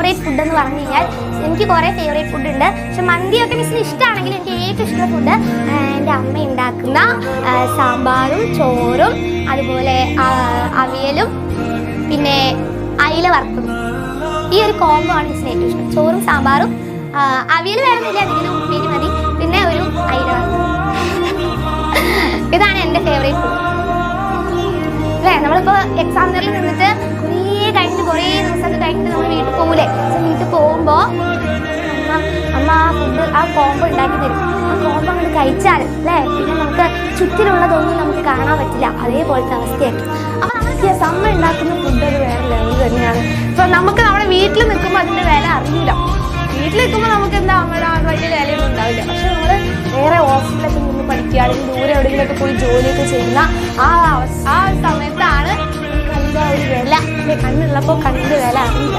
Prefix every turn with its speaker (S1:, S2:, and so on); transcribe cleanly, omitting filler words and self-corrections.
S1: Favourite food എന്ന് പറഞ്ഞു കഴിഞ്ഞാൽ എനിക്ക് കുറേ ഫേവറേറ്റ് ഫുഡ് ഉണ്ട്. പക്ഷെ മന്തിയൊക്കെ മിസ്സിന് ഇഷ്ടമാണെങ്കിൽ എനിക്ക് ഏറ്റവും ഇഷ്ടമുള്ള ഫുഡ് എൻ്റെ അമ്മ ഉണ്ടാക്കുന്ന സാമ്പാറും ചോറും അതുപോലെ അവിയലും പിന്നെ അയില വറുത്തതും. ഈ ഒരു കോംബോ ആണ് മിസ്സിന് ഏറ്റവും ഇഷ്ടം. ചോറും സാമ്പാറും അവിയൽ വേണമെന്നില്ല, അതിങ്ങനെ ഉപ്പേരി മതി, പിന്നെ ഒരു അയില വറുത്തതും. ഇതാണ് എൻ്റെ ഫേവറേറ്റ് ഫുഡ് അല്ലേ. നമ്മളിപ്പോൾ എക്സാമിനറിൽ നിന്നിട്ട് കുറേ ദിവസമൊക്കെ കഴിഞ്ഞിട്ട് നമ്മൾ വീട്ടിൽ പോകൂലേ. വീട്ടിൽ പോകുമ്പോൾ അമ്മ ഫുഡ് ആ കോംബോ ഉണ്ടാക്കി തരും. ആ കോംബോ അങ്ങോട്ട് കഴിച്ചാൽ അല്ലേ പിന്നെ നമുക്ക് ചുറ്റിലുള്ളതൊന്നും നമുക്ക് കാണാൻ പറ്റില്ല. അതേപോലത്തെ അവസ്ഥയായിരിക്കും. അപ്പം നമുക്ക് അമ്മ ഉണ്ടാക്കുന്ന ഫുഡ് ഒരു വേറെ ലെവൽ തന്നെയാണ്. ഇപ്പം നമുക്ക് നമ്മുടെ വീട്ടിൽ നിൽക്കുമ്പോൾ അതിൻ്റെ വില അറിയില്ല. വീട്ടിൽ നിൽക്കുമ്പോൾ നമുക്ക് എന്താ അമ്മയുടെ വലിയ വിലയൊന്നും ഉണ്ടാവില്ല. പക്ഷെ നമ്മൾ വേറെ ഹോസ്റ്റലിലൊക്കെ നിന്ന് പഠിക്കുക അല്ലെങ്കിൽ ദൂരെ എവിടെയെങ്കിലുമൊക്കെ പോയി ജോലിയൊക്കെ ചെയ്യുന്ന ആ സമയത്താണ് കണ്ട ഒരു വില. കണ്ണുള്ളപ്പോൾ കണ്ണിൻ്റെ വില അറിയില്ല.